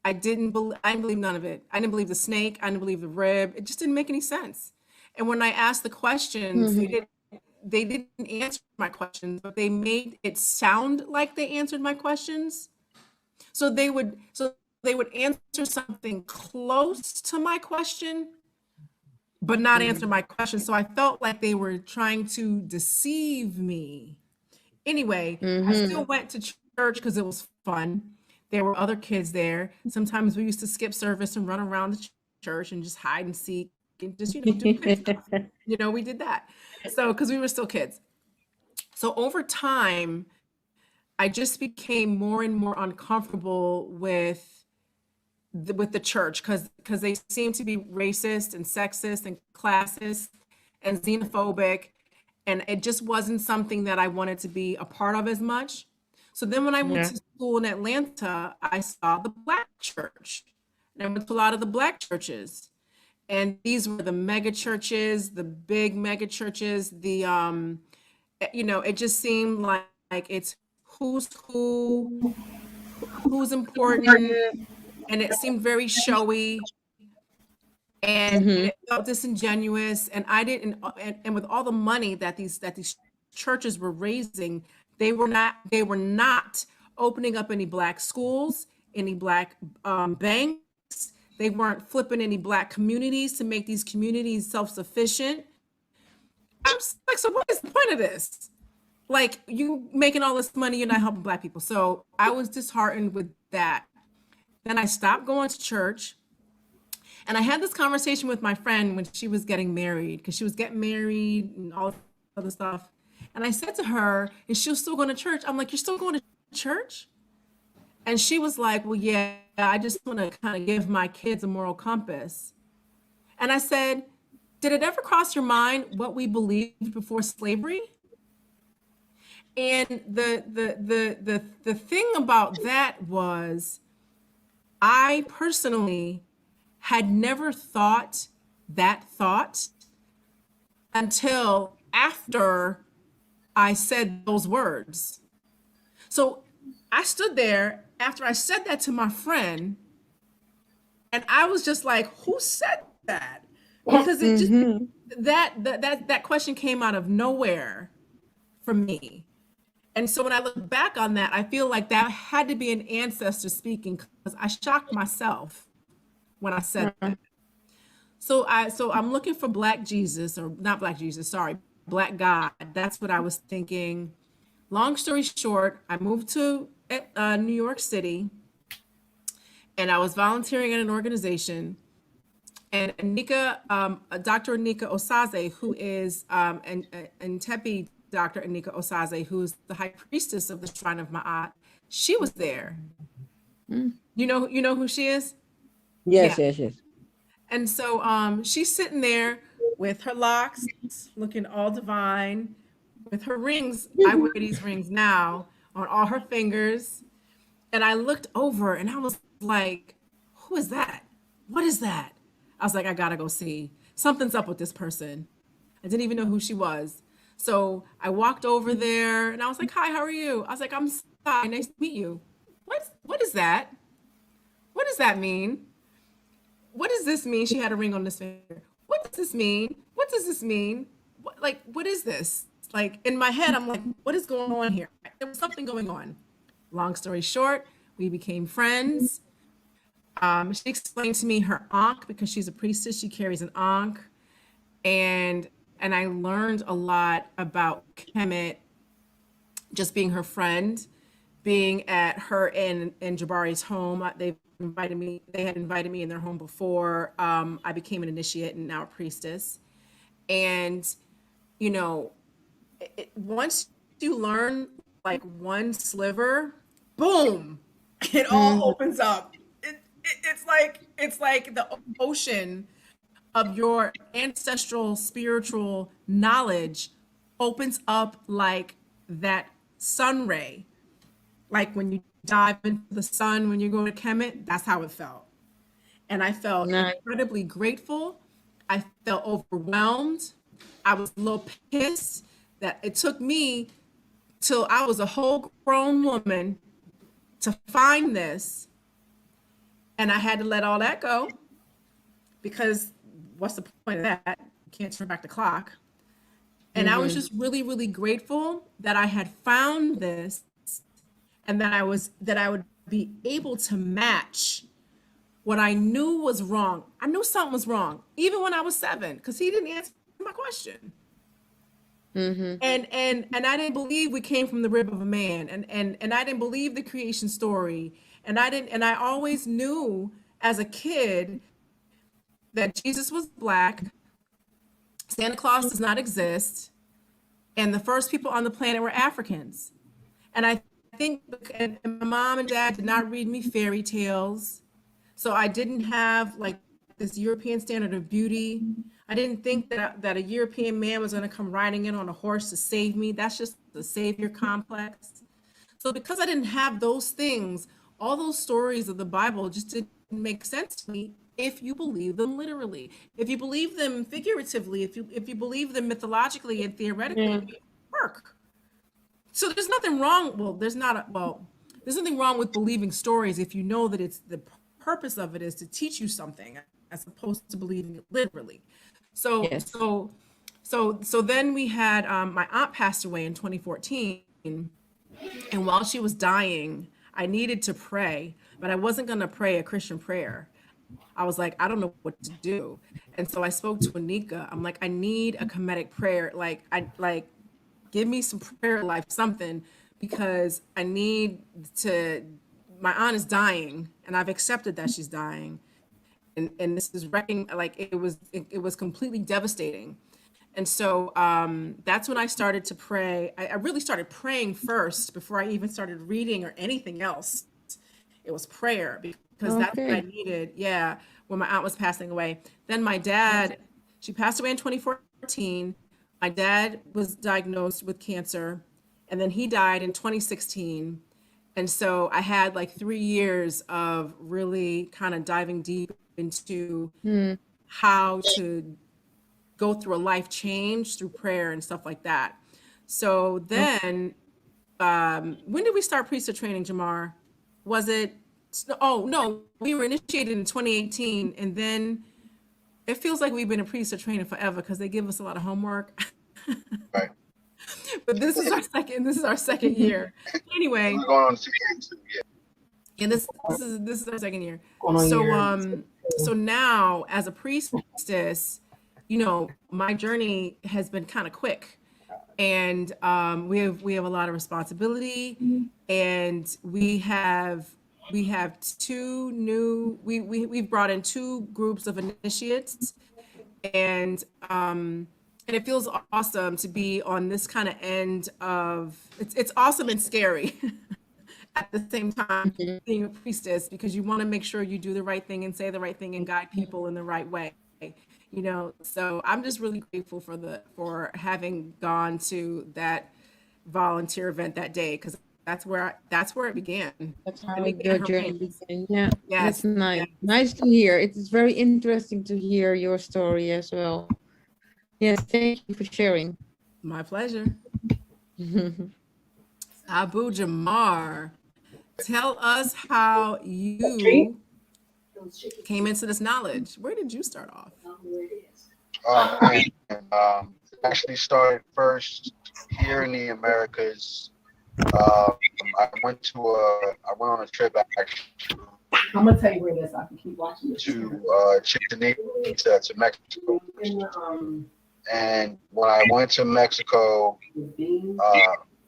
[SPEAKER 2] I didn't believe none of it. I didn't believe the snake. I didn't believe the rib. It just didn't make any sense. And when I asked the questions, they didn't answer my questions, but they made it sound like they answered my questions. So they would answer something close to my question, but not answer my question. So I felt like they were trying to deceive me. Anyway, I still went to church because it was fun. There were other kids there. Sometimes we used to skip service and run around the church and just hide and seek and just, do kid stuff. We did that. So, because we were still kids. So over time, I just became more and more uncomfortable with the church because they seem to be racist and sexist and classist and xenophobic, and it just wasn't something that I wanted to be a part of as much. So then when I went to school in Atlanta, I saw the Black church, and I went to a lot of the Black churches, and these were the mega churches, the big mega churches. It just seemed like it's who's who's important, and it seemed very showy, and it felt disingenuous. And I didn't, and with all the money that these churches were raising, they were not opening up any Black schools, any Black banks. They weren't flipping any Black communities to make these communities self-sufficient. I'm just like, so what is the point of this? Like, you making all this money, you're not helping Black people. So I was disheartened with that. Then I stopped going to church. And I had this conversation with my friend when she was getting married, because she was getting married and all this other stuff. And I said to her, is she still going to church? I'm like, you're still going to church? And she was like, well, yeah, I just want to kind of give my kids a moral compass. And I said, did it ever cross your mind what we believed before slavery? And the thing about that was, I personally had never thought that thought until after I said those words. So I stood there after I said that to my friend, and I was just like, who said that? Because it just that question came out of nowhere for me. And so when I look back on that, I feel like that had to be an ancestor speaking, because I shocked myself when I said that. So I'm looking for Black Jesus, or not Black Jesus, sorry, Black God. That's what I was thinking. Long story short, I moved to New York City, and I was volunteering at an organization. And Dr. Anika Osaze, who is and Tepe Dr. Anika Osaze, who's the high priestess of the Shrine of Ma'at, she was there. You know who she is?
[SPEAKER 5] Yes,
[SPEAKER 2] Yeah.
[SPEAKER 5] yes.
[SPEAKER 2] And so she's sitting there with her locks looking all divine, with her rings. I wear these rings now on all her fingers. And I looked over and I was like, who is that? What is that? I was like, I gotta go see. Something's up with this person. I didn't even know who she was. So I walked over there and I was like, hi, how are you? I was like, I'm Sai, nice to meet you. What is that? What does that mean? What does this mean? She had a ring on this finger. What does this mean? What does this mean? What is this? Like, in my head, I'm like, what is going on here? There was something going on. Long story short, we became friends. She explained to me her ankh, because she's a priestess, she carries an ankh. And I learned a lot about Kemet, just being her friend, being at her and Jabari's home. They had invited me in their home before I became an initiate and now a priestess. And, once you learn like one sliver, boom, it all opens up. It's like the ocean of your ancestral spiritual knowledge opens up like that sun ray. Like when you dive into the sun, when you go to Kemet, that's how it felt. And I felt incredibly grateful. I felt overwhelmed. I was a little pissed that it took me till I was a whole grown woman to find this. And I had to let all that go, because what's the point of that? You can't turn back the clock. And I was just really, really grateful that I had found this and that I would be able to match what I knew was wrong. I knew something was wrong, even when I was 7, because he didn't answer my question. And I didn't believe we came from the rib of a man, and I didn't believe the creation story, and I always knew as a kid that Jesus was black, Santa Claus does not exist, and the first people on the planet were Africans. And I think, and my mom and dad did not read me fairy tales, so I didn't have like this European standard of beauty. I didn't think that a European man was going to come riding in on a horse to save me. That's just the savior complex. So because I didn't have those things, all those stories of the Bible just didn't make sense to me if you believe them literally. If you believe them figuratively, if you believe them mythologically and theoretically, it work. So there's nothing wrong. Well, there's nothing wrong with believing stories if you know that it's the purpose of it is to teach you something as opposed to believing it literally. So
[SPEAKER 3] Yes.
[SPEAKER 2] so then we had my aunt passed away in 2014, and while she was dying, I needed to pray, but I wasn't going to pray a Christian prayer. I was like, I don't know what to do. And so I spoke to Anika. I'm like, I need a Kemetic prayer. Give me some prayer life, something, because I need to, my aunt is dying and I've accepted that she's dying. And this is wrecking, like it was completely devastating. And so that's when I started to pray. I really started praying first before I even started reading or anything else. It was prayer because that's what I needed. Yeah, when my aunt was passing away. Then my dad, she passed away in 2014. My dad was diagnosed with cancer, and then he died in 2016. And so I had like 3 years of really kind of diving deep into how to go through a life change through prayer and stuff like that. So then, when did we start priesthood training, Jamar? Was it? Oh no, we were initiated in 2018, and then it feels like we've been in priesthood training forever because they give us a lot of homework.
[SPEAKER 4] Right.
[SPEAKER 2] But this is our second. This is our second year. Anyway,
[SPEAKER 4] We're going on to yeah.
[SPEAKER 2] and this is our second year. So now as a priestess, you know, my journey has been kind of quick, and we have a lot of responsibility, and we've brought in 2 groups of initiates, and it feels awesome to be on this kind of end of it's awesome and scary at the same time being a priestess, because you want to make sure you do the right thing and say the right thing and guide people in the right way, you know. So I'm just really grateful for having gone to that volunteer event that day, because that's where it began.
[SPEAKER 3] That's how
[SPEAKER 2] Anika
[SPEAKER 3] your
[SPEAKER 2] and her
[SPEAKER 3] journey
[SPEAKER 2] parents.
[SPEAKER 3] began. Yeah,
[SPEAKER 2] Yes,
[SPEAKER 3] that's nice.
[SPEAKER 2] yes.
[SPEAKER 3] Nice to hear. It is very interesting to hear your story as well. Yes, thank you for sharing.
[SPEAKER 2] My pleasure. Abu Jamar, tell us how you came into this knowledge. Where did you start off?
[SPEAKER 4] Actually started first here in the Americas. I went on a trip actually
[SPEAKER 2] I'm gonna tell you where it is so I can keep watching this.
[SPEAKER 4] to Chichen to Mexico. And when I went to Mexico,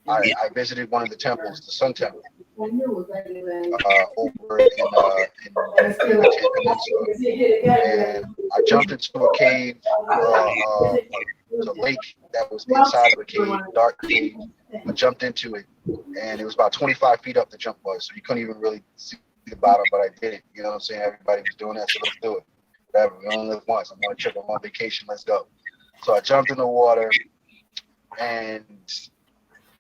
[SPEAKER 4] I visited one of the temples, the Sun Temple, over in the Peninsula. And I jumped into a cave, it was a lake that was inside of a cave, dark cave. I jumped into it, and it was about 25 feet up the jump was, so you couldn't even really see the bottom, but I did it. You know what I'm saying? Everybody was doing that, so let's do it. Whatever, we only live once. I'm on a trip, I'm on vacation, let's go. So I jumped in the water, and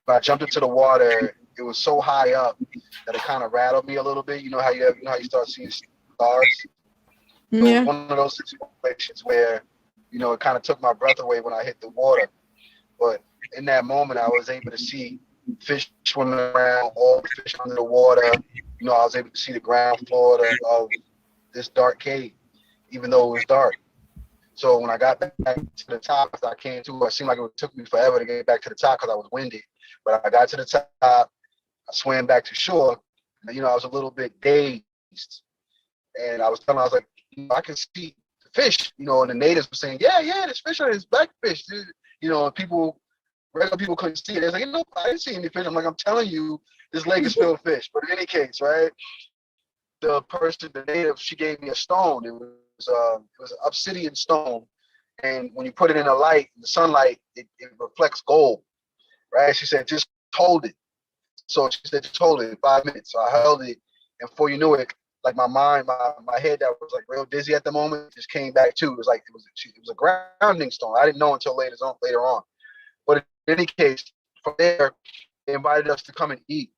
[SPEAKER 4] when I jumped into the water, it was so high up that it kind of rattled me a little bit. You know how you start seeing stars? So it was one of those situations where, you know, it kind of took my breath away when I hit the water. But in that moment, I was able to see fish swimming around, all the fish under the water. You know, I was able to see the ground floor of this dark cave, even though it was dark. So when I got back to the top, after I came to, it seemed like it took me forever to get back to the top because I was winded. But I got to the top, I swam back to shore, and, I was a little bit dazed. And I was like, I can see the fish, and the natives were saying, yeah, there's fish on it, it's blackfish. And regular people couldn't see it. They're like, I didn't see any fish. I'm like, I'm telling you, this lake is filled with fish. But in any case, right, the native, she gave me a stone. It was an obsidian stone. And when you put it in the sunlight, it reflects gold, right? She said, just hold it. So she said, just hold it in 5 minutes. So I held it, and before you knew it, like my mind, my head that was like real dizzy at the moment just came back too. It was like it was a grounding stone. I didn't know until later on. But in any case, from there, they invited us to come and eat.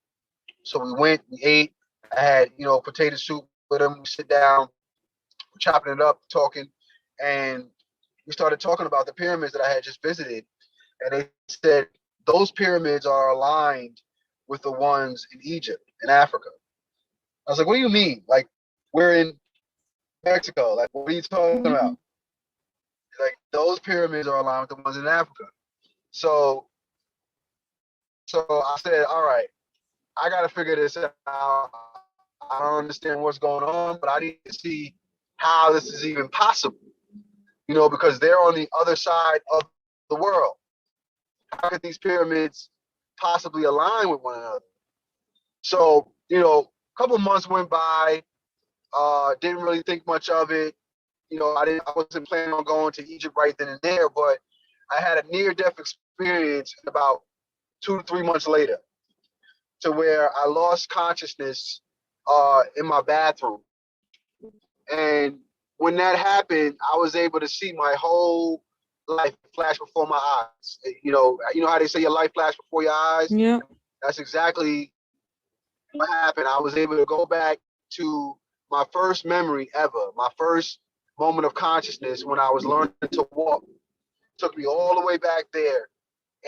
[SPEAKER 4] So we went, we ate. I had, potato soup with them. We sit down, chopping it up, talking, and we started talking about the pyramids that I had just visited. And they said those pyramids are aligned with the ones in Egypt, in Africa. I was like, what do you mean? Like, we're in Mexico. Like, what are you talking about? Like, those pyramids are aligned with the ones in Africa. So I said, all right, I got to figure this out. I don't understand what's going on, but I need to see how this is even possible, because they're on the other side of the world. How could these pyramids possibly align with one another? So, a couple of months went by, didn't really think much of it. I wasn't planning on going to Egypt right then and there, but I had a near-death experience about 2 to 3 months later, to where I lost consciousness in my bathroom. And when that happened, I was able to see my whole life flash before my eyes. You know how they say your life flashed before your eyes?
[SPEAKER 3] Yeah.
[SPEAKER 4] That's exactly what happened. I was able to go back to my first memory ever, my first moment of consciousness when I was learning to walk. It took me all the way back there,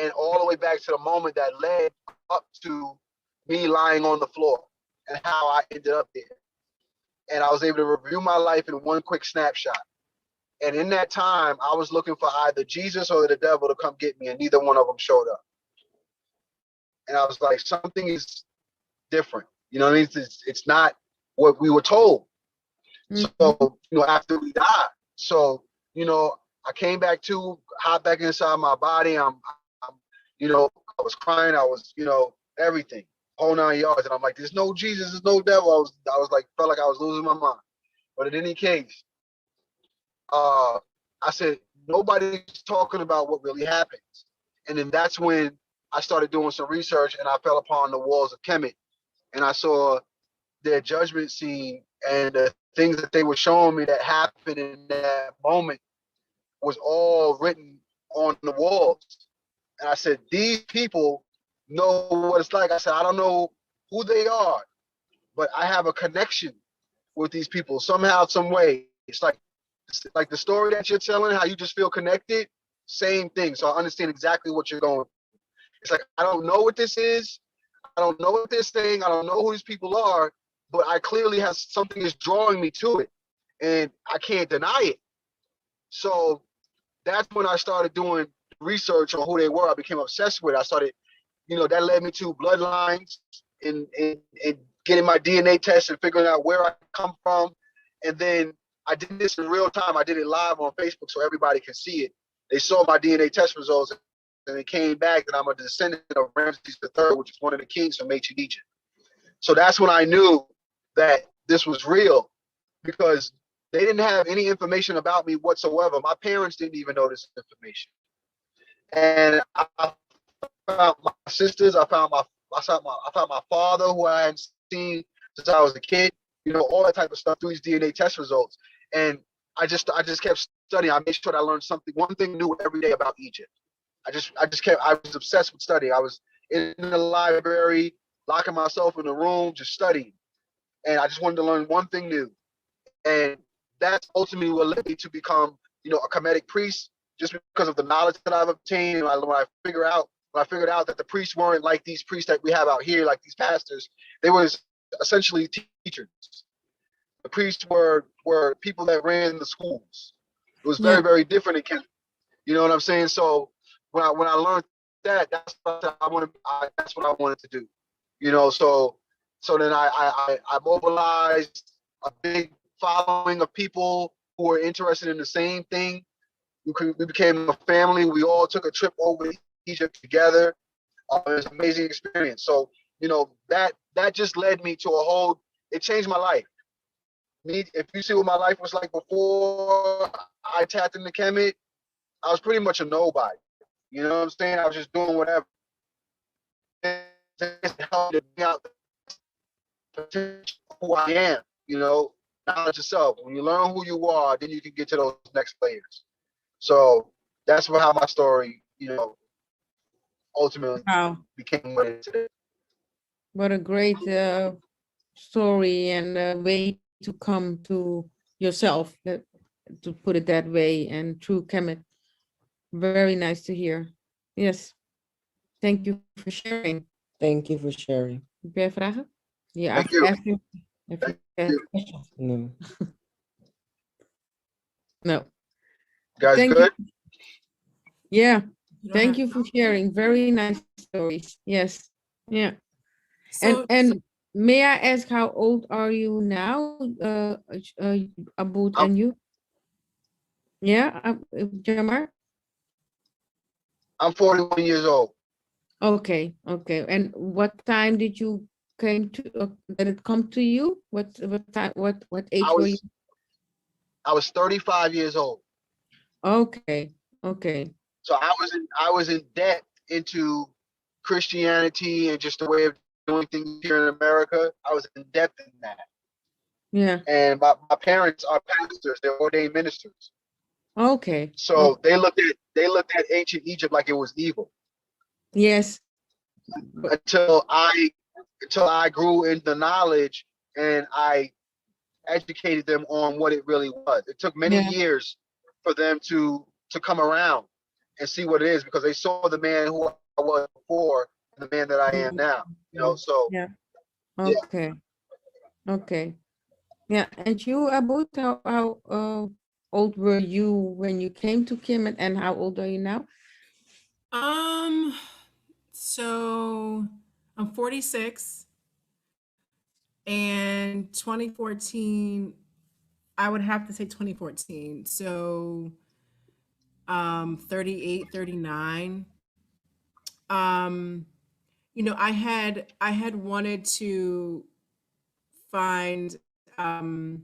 [SPEAKER 4] and all the way back to the moment that led up to me lying on the floor and how I ended up there. And I was able to review my life in one quick snapshot. And in that time, I was looking for either Jesus or the devil to come get me, and neither one of them showed up. And I was like, something is different. You know what I mean? It's not what we were told. So, after we died. So, I came back to, hopped back inside my body. I'm I was crying. I was, everything, whole 9 yards. And I'm like, there's no Jesus, there's no devil. I was like, felt like I was losing my mind. But in any case, I said, nobody's talking about what really happens. And then that's when I started doing some research, and I fell upon the walls of Kemet, and I saw their judgment scene, and the things that they were showing me that happened in that moment was all written on the walls. And I said, these people know what it's like. I said, I don't know who they are, but I have a connection with these people somehow, some way. It's like the story that you're telling, how you just feel connected, same thing. So I understand exactly what you're going through. It's like, I don't know what this is. I don't know what this thing, I don't know who these people are, but I clearly have something is drawing me to it, and I can't deny it. So that's when I started doing research on who they were. I became obsessed with it. I started, that led me to bloodlines and getting my DNA test and figuring out where I come from. And then I did this in real time. I did it live on Facebook so everybody can see it. They saw my DNA test results, and it came back that I'm a descendant of Ramses III, which is one of the kings from ancient Egypt. So that's when I knew that this was real, because they didn't have any information about me whatsoever. My parents didn't even know this information. And I found my sisters, I found my father, who I hadn't seen since I was a kid, all that type of stuff through these DNA test results. And I just kept studying. I made sure that I learned one thing new every day about Egypt. I was obsessed with studying. I was in the library, locking myself in a room, just studying. And I just wanted to learn one thing new. And that's ultimately what led me to become, a Kemetic priest, just because of the knowledge that I've obtained. And when I figured out that the priests weren't like these priests that we have out here, like these pastors, they were essentially teachers. The priests were people that ran the schools. It was
[SPEAKER 3] Yeah.
[SPEAKER 4] very, very different in Kemet. You know what I'm saying? So when I learned that, that's what that's what I wanted to do. You know, so then I mobilized a big following of people who were interested in the same thing. We became a family. We all took a trip over to Egypt together. It was an amazing experience. So, you know, that just led me to a whole. It changed my life. If you see what my life was like before I tapped into Kemet, I was pretty much a nobody. You know what I'm saying? I was just doing whatever. Just helped to bring out the potential of who I am. You know, knowledge yourself. When you learn who you are, then you can get to those next layers. So that's how my story, you know, ultimately
[SPEAKER 3] Wow.
[SPEAKER 4] became what it is today.
[SPEAKER 3] What a great story and way to come to yourself, to put it that way, and through Kemet. Very nice to hear. Yes. Thank you for sharing.
[SPEAKER 5] Thank you for sharing.
[SPEAKER 3] Heb jij vragen? Yeah,
[SPEAKER 4] Thank you.
[SPEAKER 3] asking. If you have questions.
[SPEAKER 5] No.
[SPEAKER 3] No.
[SPEAKER 4] You guys
[SPEAKER 3] Thank
[SPEAKER 4] good?
[SPEAKER 3] you. Yeah.
[SPEAKER 2] You don't
[SPEAKER 3] Thank
[SPEAKER 2] have-
[SPEAKER 3] you for sharing. Very nice stories. Yes. Yeah.
[SPEAKER 2] So,
[SPEAKER 3] And may I ask, how old are you now, Aboud
[SPEAKER 4] I'm,
[SPEAKER 3] and you? Yeah, Jamar?
[SPEAKER 4] I'm 41 years old.
[SPEAKER 3] Okay, okay. And what time did you came to, did it come to you? What time, what age were you?
[SPEAKER 4] I was 35 years old.
[SPEAKER 3] Okay, okay.
[SPEAKER 4] So I was in debt into Christianity and just the way of doing things here in America. I was in debt in that.
[SPEAKER 3] Yeah,
[SPEAKER 4] And my parents are pastors, they're ordained ministers.
[SPEAKER 3] okay.
[SPEAKER 4] So they looked at ancient Egypt like it was evil
[SPEAKER 3] Yes. But
[SPEAKER 4] until I grew in the knowledge and I educated them on what it really was. It took many
[SPEAKER 3] yeah,
[SPEAKER 4] years for them to come around and see what it is because they saw the man who I was before and the man that I am now. You know, so
[SPEAKER 3] yeah.
[SPEAKER 4] yeah,
[SPEAKER 3] Okay, okay. Yeah, and you, Aboud, how old were you when you came to Kemet, and how old are you now?
[SPEAKER 2] so I'm 46, and 2014, I would have to say 2014. So 38, 39. Um, you know, I had wanted to find an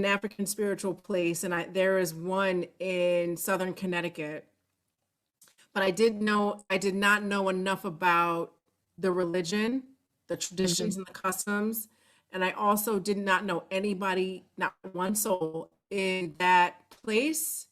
[SPEAKER 2] African spiritual place, and there is one in Southern Connecticut. But I did not know enough about the religion, the
[SPEAKER 3] Mhm.
[SPEAKER 2] traditions and the customs. And I also did not know anybody, not one soul in that place